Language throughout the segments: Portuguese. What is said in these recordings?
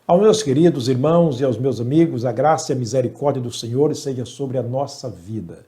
Aos meus queridos irmãos e aos meus amigos, a graça e a misericórdia do Senhor seja sobre a nossa vida.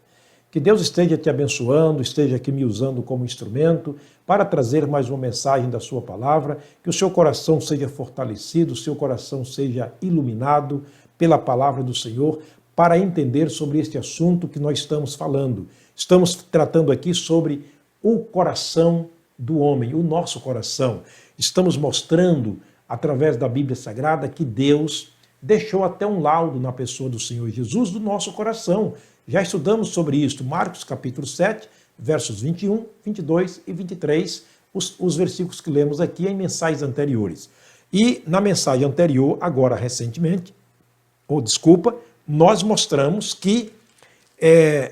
Que Deus esteja te abençoando, esteja aqui me usando como instrumento para trazer mais uma mensagem da sua palavra, que o seu coração seja fortalecido, o seu coração seja iluminado pela palavra do Senhor para entender sobre este assunto que nós estamos falando. Estamos tratando aqui sobre o coração do homem, o nosso coração. Estamos mostrando através da Bíblia Sagrada que Deus deixou até um laudo na pessoa do Senhor Jesus do nosso coração. Já estudamos sobre isso, Marcos capítulo 7, versos 21, 22 e 23, os versículos que lemos aqui em mensagens anteriores. E na mensagem anterior, agora recentemente, nós mostramos que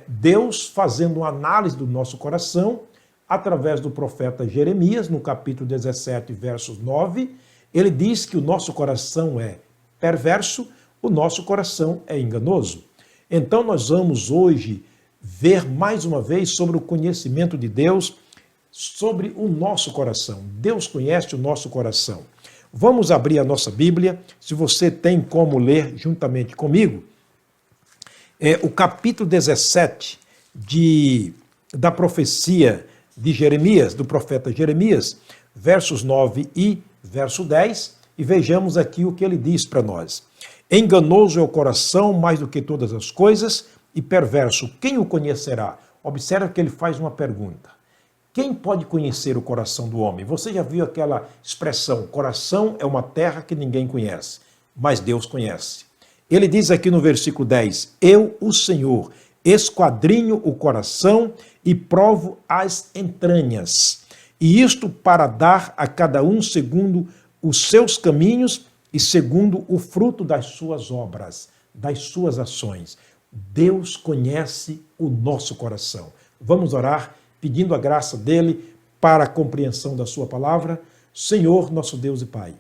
Deus fazendo uma análise do nosso coração, através do profeta Jeremias, no capítulo 17, versos 9, ele diz que o nosso coração é perverso, o nosso coração é enganoso. Então nós vamos hoje ver mais uma vez sobre o conhecimento de Deus, sobre o nosso coração. Deus conhece o nosso coração. Vamos abrir a nossa Bíblia, se você tem como ler juntamente comigo, o capítulo 17 da profecia de Jeremias, do profeta Jeremias, versos 9 e verso 10, e vejamos aqui o que ele diz para nós. Enganoso é o coração mais do que todas as coisas e perverso, quem o conhecerá? Observe que ele faz uma pergunta. Quem pode conhecer o coração do homem? Você já viu aquela expressão, coração é uma terra que ninguém conhece, mas Deus conhece. Ele diz aqui no versículo 10, eu, o Senhor, esquadrinho o coração e provo as entranhas, e isto para dar a cada um segundo os seus caminhos e segundo o fruto das suas obras, das suas ações. Deus conhece o nosso coração. Vamos orar pedindo a graça dele para a compreensão da sua palavra. Senhor, nosso Deus e Pai,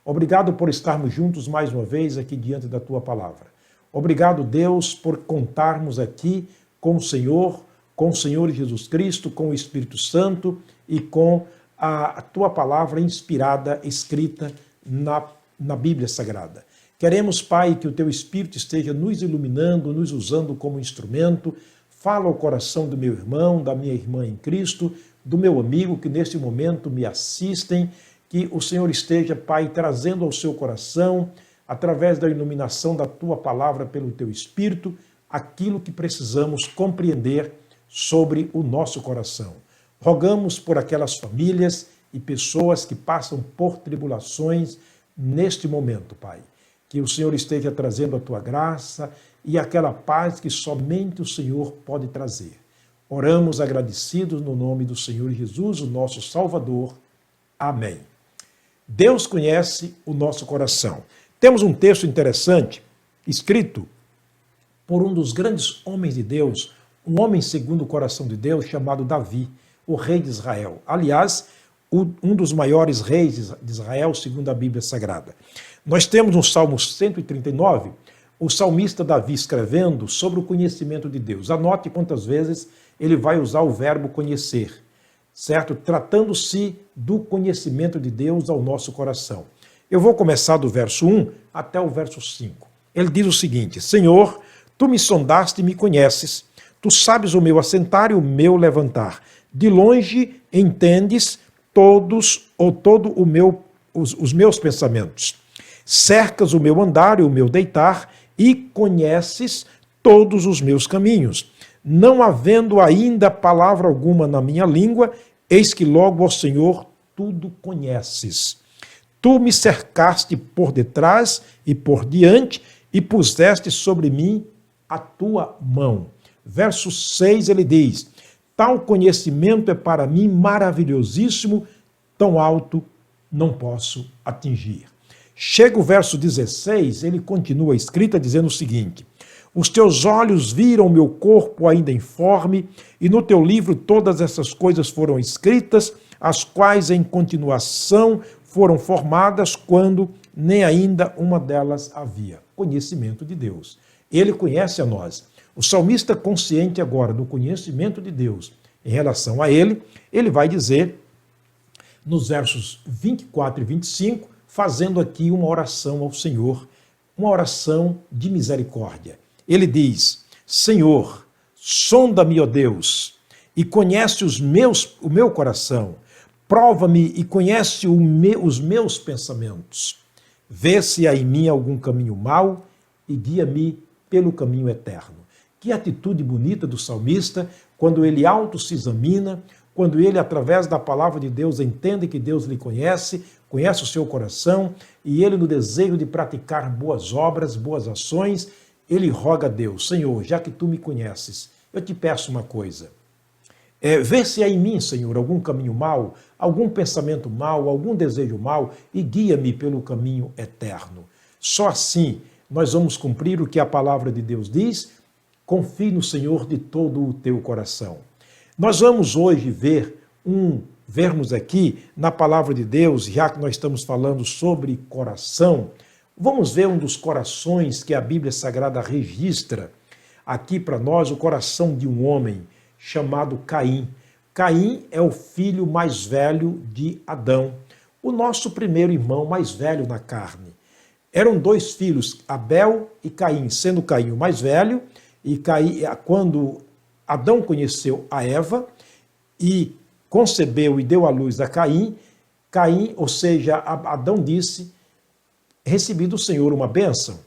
obrigado por estarmos juntos mais uma vez aqui diante da tua palavra. Obrigado, Deus, por contarmos aqui com o Senhor Jesus Cristo, com o Espírito Santo e com a tua palavra inspirada, escrita na Bíblia Sagrada. Queremos, Pai, que o teu Espírito esteja nos iluminando, nos usando como instrumento. Fala ao coração do meu irmão, da minha irmã em Cristo, do meu amigo que neste momento me assistem, que o Senhor esteja, Pai, trazendo ao seu coração, através da iluminação da tua palavra pelo teu Espírito, aquilo que precisamos compreender sobre o nosso coração. Rogamos por aquelas famílias e pessoas que passam por tribulações neste momento, Pai. Que o Senhor esteja trazendo a tua graça e aquela paz que somente o Senhor pode trazer. Oramos agradecidos no nome do Senhor Jesus, o nosso Salvador. Amém. Deus conhece o nosso coração. Temos um texto interessante, escrito por um dos grandes homens de Deus, um homem segundo o coração de Deus, chamado Davi, o rei de Israel. Aliás, um dos maiores reis de Israel, segundo a Bíblia Sagrada. Nós temos no Salmo 139, o salmista Davi escrevendo sobre o conhecimento de Deus. Anote quantas vezes ele vai usar o verbo conhecer, certo? Tratando-se do conhecimento de Deus ao nosso coração. Eu vou começar do verso 1 até o verso 5. Ele diz o seguinte, Senhor, tu me sondaste e me conheces, tu sabes o meu assentar e o meu levantar. De longe entendes todos os meus pensamentos. Cercas o meu andar e o meu deitar e conheces todos os meus caminhos. Não havendo ainda palavra alguma na minha língua, eis que logo, ó Senhor, tudo conheces. Tu me cercaste por detrás e por diante e puseste sobre mim a tua mão. Verso 6 ele diz, tal conhecimento é para mim maravilhosíssimo, tão alto não posso atingir. Chega o verso 16, ele continua a escrita dizendo o seguinte, os teus olhos viram o meu corpo ainda informe, e no teu livro todas essas coisas foram escritas, as quais em continuação foram formadas quando nem ainda uma delas havia. Conhecimento de Deus. Ele conhece a nós. O salmista, consciente agora do conhecimento de Deus em relação a ele vai dizer, nos versos 24 e 25, fazendo aqui uma oração ao Senhor, uma oração de misericórdia. Ele diz: Senhor, sonda-me, ó Deus, e conhece o meu coração. Prova-me e conhece os meus pensamentos. Vê se há em mim algum caminho mau e guia-me pelo caminho eterno. Que atitude bonita do salmista, quando ele se examina, quando ele, através da palavra de Deus, entende que Deus lhe conhece, conhece o seu coração, e ele, no desejo de praticar boas obras, boas ações, ele roga a Deus: Senhor, já que tu me conheces, eu te peço uma coisa. Vê se há em mim, Senhor, algum caminho mau, algum pensamento mau, algum desejo mau, e guia-me pelo caminho eterno. Só assim nós vamos cumprir o que a palavra de Deus diz: confie no Senhor de todo o teu coração. Nós vamos hoje vermos aqui na palavra de Deus, já que nós estamos falando sobre coração, vamos ver um dos corações que a Bíblia Sagrada registra aqui para nós, o coração de um homem chamado Caim. Caim é o filho mais velho de Adão, o nosso primeiro irmão mais velho na carne. Eram dois filhos, Abel e Caim, sendo Caim o mais velho, e Caim, quando Adão conheceu a Eva e concebeu e deu à luz a Caim, ou seja, Adão disse: recebi do Senhor uma bênção.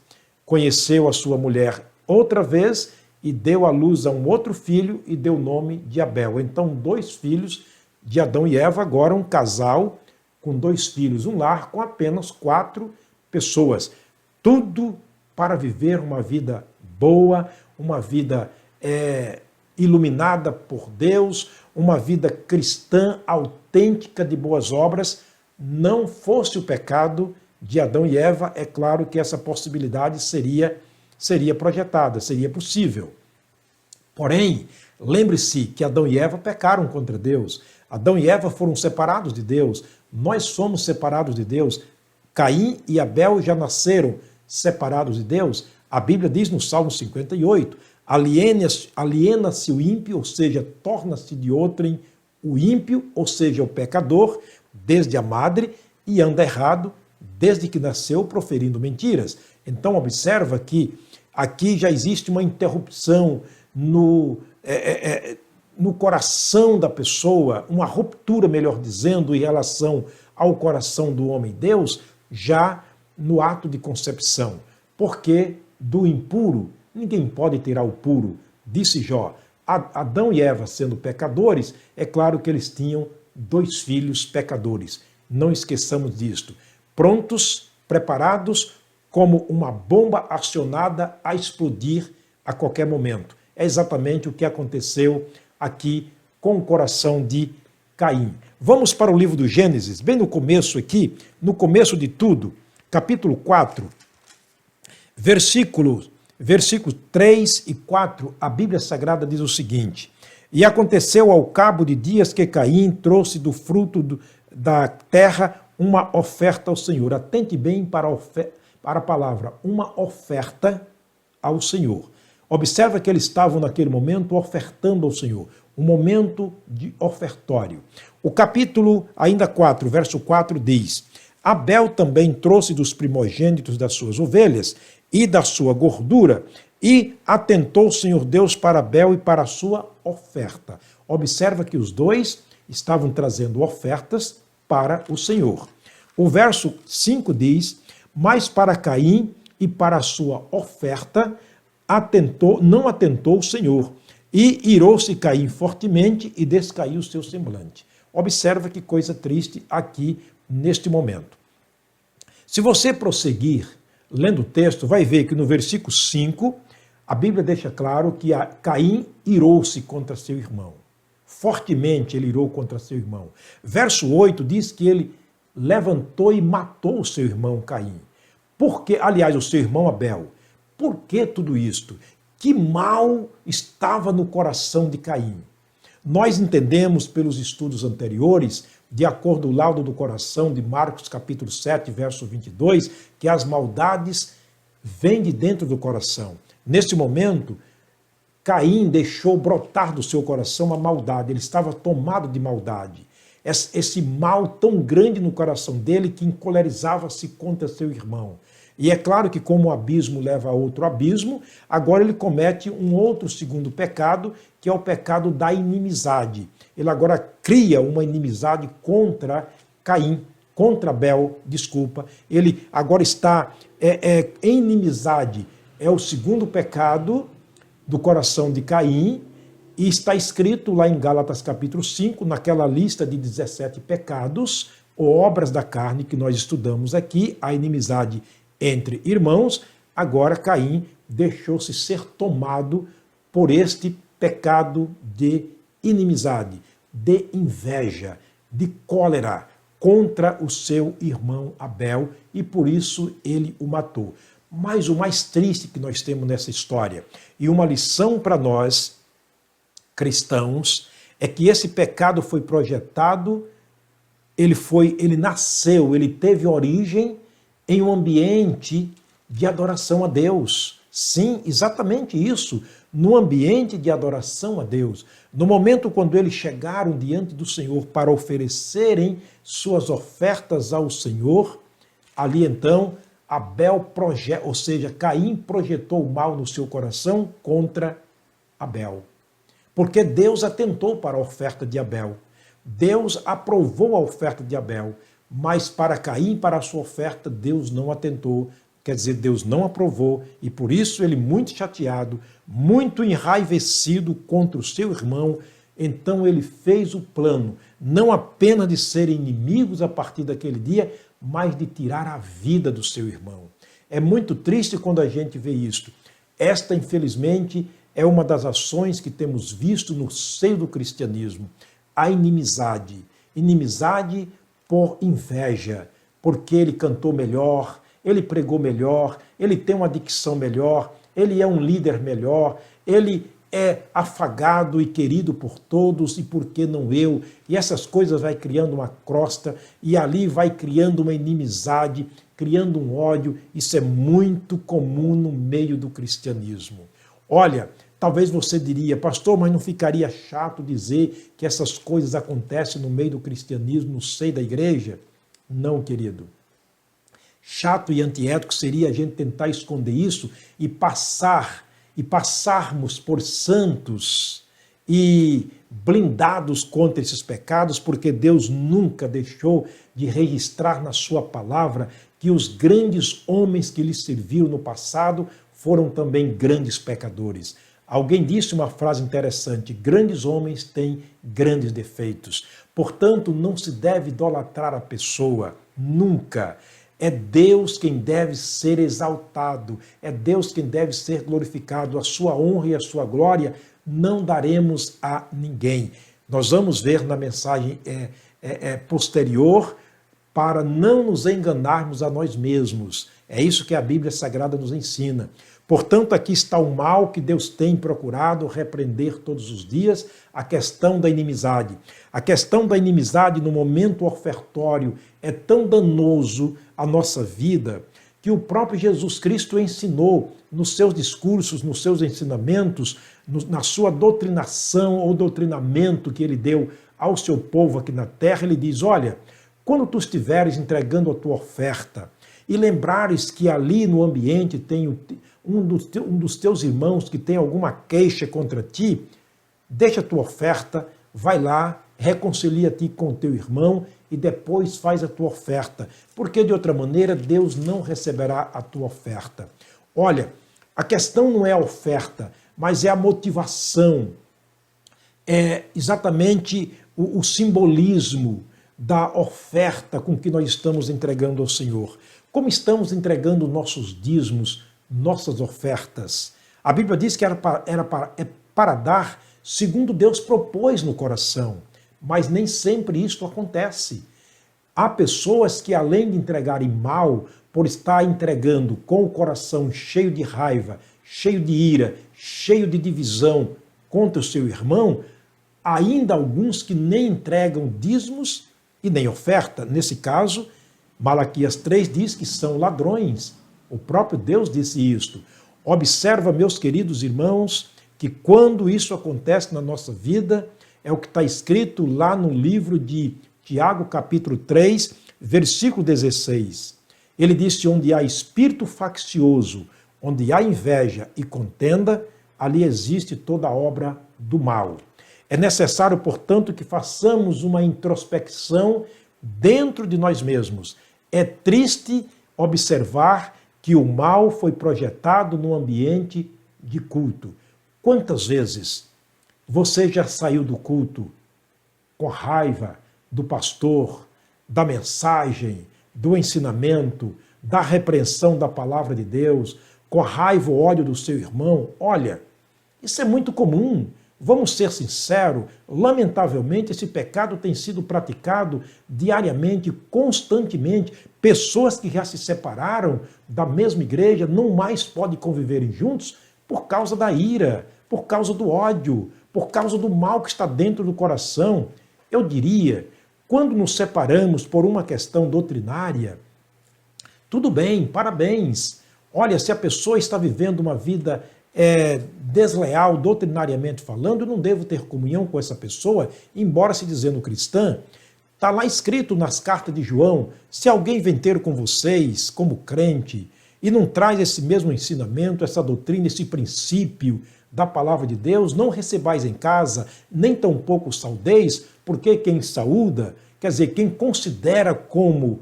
Conheceu a sua mulher outra vez e deu à luz a um outro filho e deu o nome de Abel. Então, dois filhos de Adão e Eva, agora um casal com dois filhos, um lar com apenas 4 pessoas. Tudo para viver uma vida boa, uma vida iluminada por Deus, uma vida cristã autêntica de boas obras. Não fosse o pecado de Adão e Eva, é claro que essa possibilidade seria projetada, seria possível. Porém, lembre-se que Adão e Eva pecaram contra Deus. Adão e Eva foram separados de Deus. Nós somos separados de Deus. Caim e Abel já nasceram separados de Deus. A Bíblia diz no Salmo 58, aliena-se o ímpio, ou seja, torna-se de outrem o ímpio, ou seja, o pecador, desde a madre, e anda errado desde que nasceu, proferindo mentiras. Então, observa que aqui já existe uma interrupção no coração da pessoa, uma ruptura, melhor dizendo, em relação ao coração do homem-Deus, já no ato de concepção. Porque do impuro ninguém pode tirar o puro, disse Jó. Adão e Eva, sendo pecadores, é claro que eles tinham 2 filhos pecadores. Não esqueçamos disto. Prontos, preparados, como uma bomba acionada a explodir a qualquer momento. É exatamente o que aconteceu aqui com o coração de Caim. Vamos para o livro do Gênesis, bem no começo aqui, no começo de tudo, capítulo 4, versículos 3 e 4, a Bíblia Sagrada diz o seguinte: E aconteceu ao cabo de dias que Caim trouxe do fruto da terra uma oferta ao Senhor. Atente bem para a palavra, uma oferta ao Senhor. Observa que eles estavam naquele momento ofertando ao Senhor, um momento de ofertório. O capítulo ainda 4, verso 4 diz: Abel também trouxe dos primogênitos das suas ovelhas e da sua gordura, e atentou o Senhor Deus para Abel e para a sua oferta. Observa que os dois estavam trazendo ofertas para o Senhor. O verso 5 diz: Mas para Caim e para a sua oferta não atentou o Senhor, e irou-se Caim fortemente e descaiu o seu semblante. Observa que coisa triste aqui neste momento. Se você prosseguir lendo o texto, vai ver que no versículo 5, a Bíblia deixa claro que Caim irou-se contra seu irmão. Fortemente ele irou contra seu irmão. Verso 8 diz que ele levantou e matou o seu irmão Caim. Aliás, o seu irmão Abel. Por que tudo isto? Que mal estava no coração de Caim? Nós entendemos pelos estudos anteriores, de acordo com o laudo do coração de Marcos capítulo 7, verso 22, que as maldades vêm de dentro do coração. Neste momento, Caim deixou brotar do seu coração a maldade, ele estava tomado de maldade. esse mal tão grande no coração dele que encolerizava-se contra seu irmão. E é claro que como o abismo leva a outro abismo, agora ele comete um outro segundo pecado, que é o pecado da inimizade. Ele agora cria uma inimizade contra Caim, contra Abel, desculpa. Ele agora está em inimizade. É o segundo pecado do coração de Caim, e está escrito lá em Gálatas capítulo 5, naquela lista de 17 pecados, ou obras da carne que nós estudamos aqui, a inimizade entre irmãos. Agora Caim deixou-se ser tomado por este pecado de inimizade, de inveja, de cólera contra o seu irmão Abel, e por isso ele o matou. Mas o mais triste que nós temos nessa história, e uma lição para nós cristãos, é que esse pecado foi projetado, ele nasceu, ele teve origem em um ambiente de adoração a Deus. Sim, exatamente isso, no ambiente de adoração a Deus. No momento quando eles chegaram diante do Senhor para oferecerem suas ofertas ao Senhor, ali então ou seja, Caim projetou o mal no seu coração contra Abel. Porque Deus atentou para a oferta de Abel. Deus aprovou a oferta de Abel, mas para Caim, para a sua oferta, Deus não atentou. Quer dizer, Deus não aprovou, e por isso ele, muito chateado, muito enraivecido contra o seu irmão, então ele fez o plano, não apenas de serem inimigos a partir daquele dia, mas de tirar a vida do seu irmão. É muito triste quando a gente vê isto. Esta, infelizmente, é uma das ações que temos visto no seio do cristianismo. A inimizade. Inimizade por inveja, porque ele cantou melhor, ele pregou melhor, ele tem uma dicção melhor, ele é um líder melhor, ele é afagado e querido por todos, e por que não eu? E essas coisas vai criando uma crosta, e ali vai criando uma inimizade, criando um ódio. Isso é muito comum no meio do cristianismo. Olha, talvez você diria, pastor, mas não ficaria chato dizer que essas coisas acontecem no meio do cristianismo, no seio da igreja? Não, querido. Chato e antiético seria a gente tentar esconder isso e passarmos por santos e blindados contra esses pecados, porque Deus nunca deixou de registrar na sua palavra que os grandes homens que lhe serviram no passado foram também grandes pecadores. Alguém disse uma frase interessante: grandes homens têm grandes defeitos. Portanto, não se deve idolatrar a pessoa, nunca. É Deus quem deve ser exaltado, é Deus quem deve ser glorificado. A sua honra e a sua glória não daremos a ninguém. Nós vamos ver na mensagem posterior, para não nos enganarmos a nós mesmos. É isso que a Bíblia Sagrada nos ensina. Portanto, aqui está o mal que Deus tem procurado repreender todos os dias, a questão da inimizade. A questão da inimizade no momento ofertório é tão danoso à nossa vida que o próprio Jesus Cristo ensinou nos seus discursos, nos seus ensinamentos, na sua doutrinação ou doutrinamento que ele deu ao seu povo aqui na terra. Ele diz: olha, quando tu estiveres entregando a tua oferta e lembrares que ali no ambiente tem um dos teus irmãos que tem alguma queixa contra ti, deixa a tua oferta, vai lá, reconcilia-te com o teu irmão e depois faz a tua oferta, porque de outra maneira Deus não receberá a tua oferta. Olha, a questão não é a oferta, mas é a motivação, é exatamente o simbolismo da oferta com que nós estamos entregando ao Senhor. Como estamos entregando nossos dízimos, nossas ofertas? A Bíblia diz que é para dar segundo Deus propôs no coração, mas nem sempre isto acontece. Há pessoas que, além de entregarem mal, por estar entregando com o coração cheio de raiva, cheio de ira, cheio de divisão contra o seu irmão, ainda alguns que nem entregam dízimos e nem oferta. Nesse caso, Malaquias 3 diz que são ladrões. O próprio Deus disse isto. Observa, meus queridos irmãos, que quando isso acontece na nossa vida, é o que está escrito lá no livro de Tiago capítulo 3, versículo 16. Ele disse: onde há espírito faccioso, onde há inveja e contenda, ali existe toda a obra do mal. É necessário, portanto, que façamos uma introspecção dentro de nós mesmos. É triste observar que o mal foi projetado no ambiente de culto. Quantas vezes você já saiu do culto com raiva do pastor, da mensagem, do ensinamento, da repreensão da palavra de Deus, com raiva ou ódio do seu irmão? Olha, isso é muito comum. Vamos ser sinceros, lamentavelmente esse pecado tem sido praticado diariamente, constantemente. Pessoas que já se separaram da mesma igreja não mais podem conviverem juntos por causa da ira, por causa do ódio, por causa do mal que está dentro do coração. Eu diria, quando nos separamos por uma questão doutrinária, tudo bem, parabéns. Olha, se a pessoa está vivendo uma vida desleal, doutrinariamente falando, eu não devo ter comunhão com essa pessoa, embora se dizendo cristã. Está lá escrito nas cartas de João: se alguém vem ter com vocês como crente e não traz esse mesmo ensinamento, essa doutrina, esse princípio da palavra de Deus, não recebais em casa, nem tampouco saudeis, porque quem saúda, quer dizer, quem considera como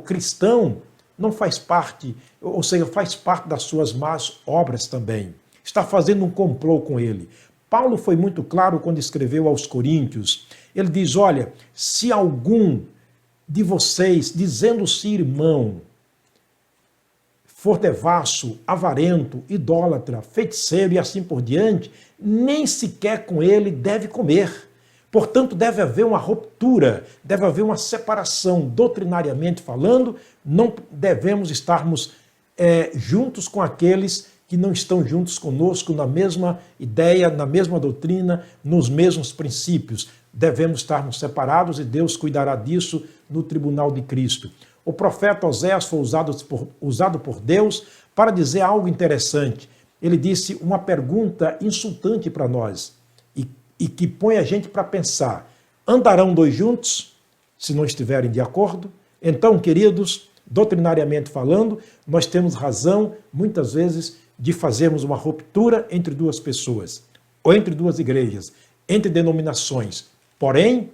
cristão, não faz parte, ou seja, faz parte das suas más obras também. Está fazendo um complô com ele. Paulo foi muito claro quando escreveu aos Coríntios. Ele diz: olha, se algum de vocês, dizendo-se irmão, for devasso, avarento, idólatra, feiticeiro e assim por diante, nem sequer com ele deve comer. Portanto, deve haver uma ruptura, deve haver uma separação, doutrinariamente falando. Não devemos estarmos juntos com aqueles que não estão juntos conosco na mesma ideia, na mesma doutrina, nos mesmos princípios. Devemos estarmos separados e Deus cuidará disso no tribunal de Cristo. O profeta Oséias foi usado por Deus para dizer algo interessante. Ele disse uma pergunta insultante para nós e que põe a gente para pensar: andarão dois juntos se não estiverem de acordo? Então, queridos, doutrinariamente falando, nós temos razão, muitas vezes, de fazermos uma ruptura entre duas pessoas, ou entre duas igrejas, entre denominações. Porém,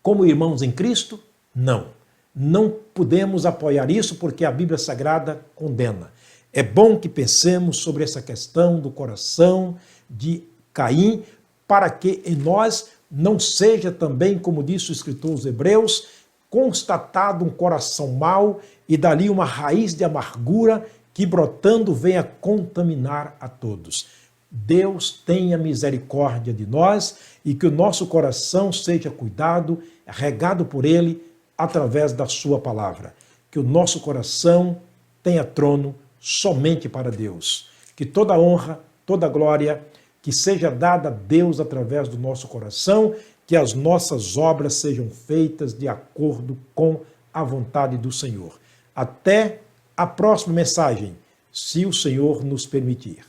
como irmãos em Cristo, não. Não podemos apoiar isso porque a Bíblia Sagrada condena. É bom que pensemos sobre essa questão do coração de Caim, para que em nós não seja também, como disse o escritor aos Hebreus, constatado um coração mau e dali uma raiz de amargura que brotando venha contaminar a todos. Deus tenha misericórdia de nós e que o nosso coração seja cuidado, regado por Ele através da sua palavra. Que o nosso coração tenha trono somente para Deus. Que toda honra, toda glória que seja dada a Deus através do nosso coração, que as nossas obras sejam feitas de acordo com a vontade do Senhor. Até a próxima mensagem, se o Senhor nos permitir.